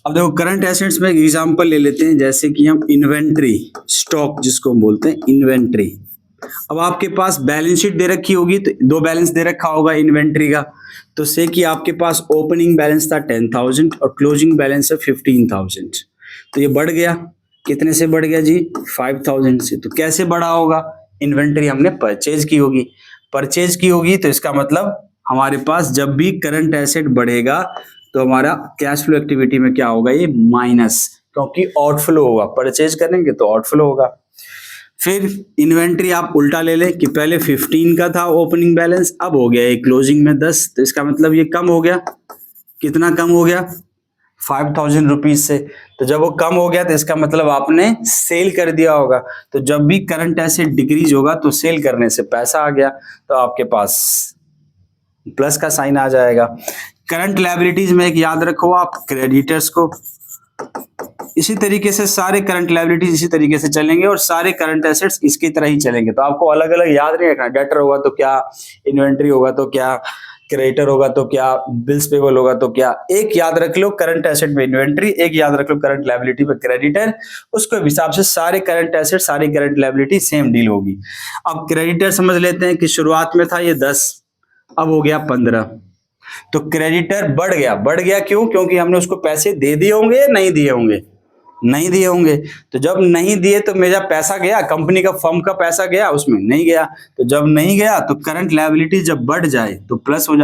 अब देखो करंट एसेट्स में एक एग्जांपल ले लेते हैं, जैसे कि हम इन्वेंट्री, स्टॉक जिसको हम बोलते हैं इन्वेंट्री। अब आपके पास बैलेंस शीट दे रखी होगी, तो दो बैलेंस दे रखा होगा इन्वेंट्री का। तो से कि आपके पास ओपनिंग बैलेंस था 10,000 और क्लोजिंग बैलेंस है 15,000। तो ये बढ़ गया, कितने से बढ़ गया जी? 5,000 से। तो कैसे बढ़ा होगा? इन्वेंट्री हमने परचेज की होगी, तो इसका मतलब हमारे पास जब भी करंट एसेट बढ़ेगा तो हमारा कैश फ्लो एक्टिविटी में क्या होगा? ये माइनस, क्योंकि आउटफ्लो होगा, परचेज करेंगे तो आउटफ्लो होगा। फिर इन्वेंट्री आप उल्टा ले लें कि पहले 15 का था ओपनिंग बैलेंस, अब हो गया ये क्लोजिंग में 10, तो इसका मतलब ये कम हो गया। कितना कम हो गया? 5,000 रुपीज से। तो जब वो कम हो गया तो इसका मतलब आपने सेल कर दिया होगा। तो जब भी करंट एसेट डिक्रीज होगा तो सेल करने से पैसा आ गया, तो आपके पास प्लस का साइन आ जाएगा। करंट लायबिलिटीज में एक याद रखो आप, क्रेडिटर्स को इसी तरीके से, सारे करंट लायबिलिटीज इसी तरीके से चलेंगे और सारे करंट एसेट्स इसकी तरह ही चलेंगे। तो आपको अलग अलग याद नहीं रखना, डेटर होगा तो क्या, इन्वेंट्री होगा तो क्या, क्रेडिटर होगा तो क्या, बिल्स पेबल होगा तो क्या। एक याद रख लो करंट एसेट में इन्वेंट्री, एक याद रख लो करंट लायबिलिटी में क्रेडिटर। उसके हिसाब से सारे करंट एसेट, सारी करंट लायबिलिटी सेम डील होगी। अब क्रेडिटर समझ लेते हैं कि शुरुआत में था ये 10, अब हो गया 15। तो क्रेडिटर बढ़ गया क्यों? क्योंकि हमने उसको पैसे दे दिए होंगे या नहीं दिए होंगे। तो जब नहीं दिए तो मेरा पैसा गया, कंपनी का, फर्म का पैसा गया, उसमें नहीं गया। तो जब नहीं गया तो करंट लायबिलिटी जब बढ़ जाए तो प्लस हो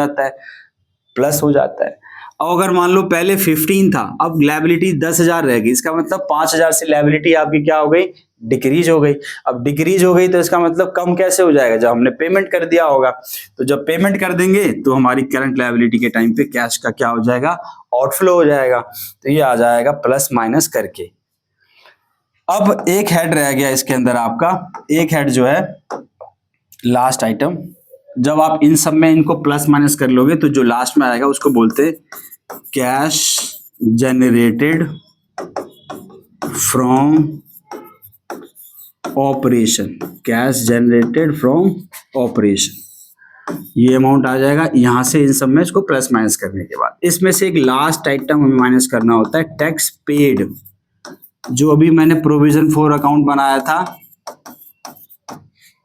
जाता है। अब अगर मान लो पहले 15 था, अब लायबिलिटी 10,000 रह गई, इसका मतलब 5,000 से लायबिलिटी आपकी क्या हो गई? डिक्रीज हो गई। अब डिक्रीज हो गई तो इसका मतलब कम कैसे हो जाएगा? जब हमने पेमेंट कर दिया होगा। तो जब पेमेंट कर देंगे तो हमारी करंट लायबिलिटी के टाइम पे कैश का क्या हो जाएगा? आउटफ्लो हो जाएगा। तो ये आ जाएगा प्लस माइनस करके। अब एक हेड रह गया इसके अंदर आपका, एक हेड जो है लास्ट आइटम। जब आप इन सब में इनको प्लस माइनस कर लोगे तो जो लास्ट में आएगा उसको बोलते हैं कैश जनरेटेड फ्रॉम ऑपरेशन। ये अमाउंट आ जाएगा यहां से, इन सब में इसको प्लस माइनस करने के बाद। इसमें से एक लास्ट आइटम हमें माइनस करना होता है टैक्स पेड। जो अभी मैंने प्रोविजन फॉर अकाउंट बनाया था,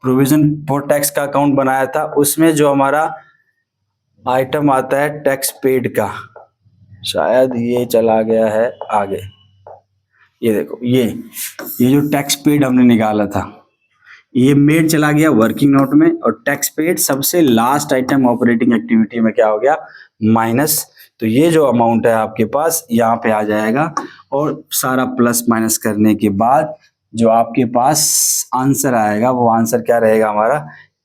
प्रोविजन फॉर टैक्स का अकाउंट बनाया था, उसमें जो हमारा आइटम आता है टैक्स पेड का, शायद ये चला गया है आगे, ये देखो, ये जो टैक्स पेड हमने निकाला था, ये मेड चला गया वर्किंग नोट में, और टैक्स पेड सबसे लास्ट आइटम ऑपरेटिंग एक्टिविटी में क्या हो गया? माइनस। तो ये जो अमाउंट है आपके पास यहाँ पे आ जाएगा, और सारा प्लस माइनस करने के बाद जो आपके पास आंसर आएगा वो आंसर क्या रहेगा हमारा?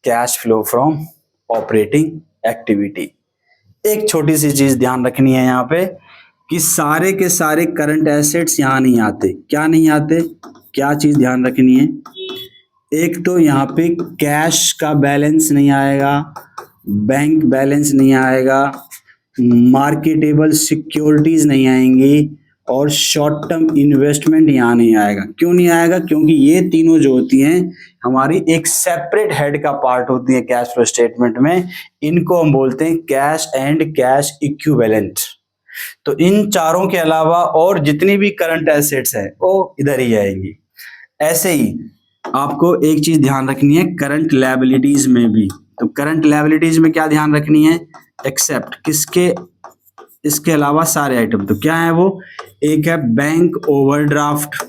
Cash flow from operating activity. एक छोटी सी चीज ध्यान रखनी है यहाँ पे, कि सारे के सारे करंट एसेट्स यहाँ नहीं आते। क्या नहीं आते, क्या चीज ध्यान रखनी है, एक तो यहाँ पे कैश का बैलेंस नहीं आएगा, बैंक बैलेंस नहीं आएगा, मार्केटेबल सिक्योरिटीज नहीं आएंगी और शॉर्ट टर्म इन्वेस्टमेंट यहाँ नहीं आएगा। क्यों नहीं आएगा, क्योंकि ये तीनों जो होती हैं हमारी एक सेपरेट हेड का पार्ट होती है कैश फ्लो स्टेटमेंट में। इनको हम बोलते हैं कैश एंड कैश इक्विवेलेंट। तो इन चारों के अलावा और जितनी भी करंट एसेट्स है वो इधर ही आएंगी। ऐसे ही आपको एक चीज ध्यान रखनी है करंट लायबिलिटीज में भी। तो करंट लायबिलिटीज में क्या ध्यान रखनी है, एक्सेप्ट किसके, इसके अलावा सारे आइटम। तो क्या है वो, एक है bank overdraft.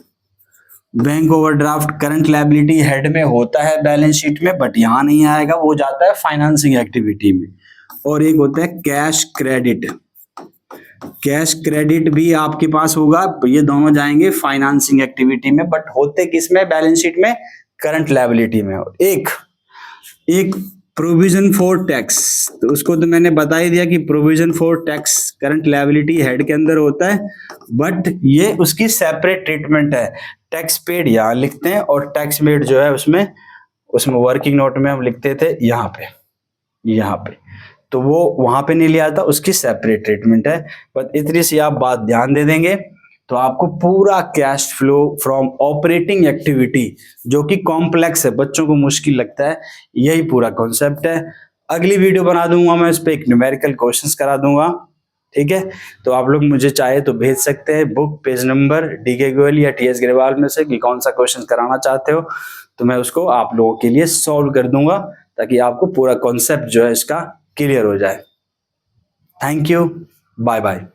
Bank overdraft current liability head में होता है बैलेंस शीट में, बट यहां नहीं आएगा, वो जाता है फाइनेंसिंग एक्टिविटी में। और एक होता है कैश क्रेडिट। कैश क्रेडिट भी आपके पास होगा, ये दोनों जाएंगे फाइनेंसिंग एक्टिविटी में, बट होते किसमें, बैलेंस शीट में, करंट लायबिलिटी में। एक प्रोविजन फॉर टैक्स, तो उसको तो मैंने बता ही दिया कि provision for tax current liability head के अंदर होता है, बट ये उसकी सेपरेट ट्रीटमेंट है। टैक्स पेड यहाँ लिखते हैं और टैक्स मेड जो है उसमें वर्किंग नोट में हम लिखते थे यहाँ पे, तो वो वहां पे नहीं लिया था, उसकी सेपरेट ट्रीटमेंट है। बस इतनी सी आप बात ध्यान दे देंगे तो आपको पूरा cash flow from operating activity, जो कि कॉम्प्लेक्स है, बच्चों को मुश्किल लगता है, यही पूरा कॉन्सेप्ट है। अगली वीडियो बना दूंगा मैं, उस पर एक न्यूमेरिकल क्वेश्चंस करा दूंगा, ठीक है। तो आप लोग मुझे चाहे तो भेज सकते हैं book page number DK Goyal या TS ग्रेवाल में से कि कौन सा क्वेश्चन कराना चाहते हो, तो मैं उसको आप लोगों के लिए सॉल्व कर दूंगा ताकि आपको पूरा कॉन्सेप्ट जो है इसका क्लियर हो जाए। Thank you, bye bye.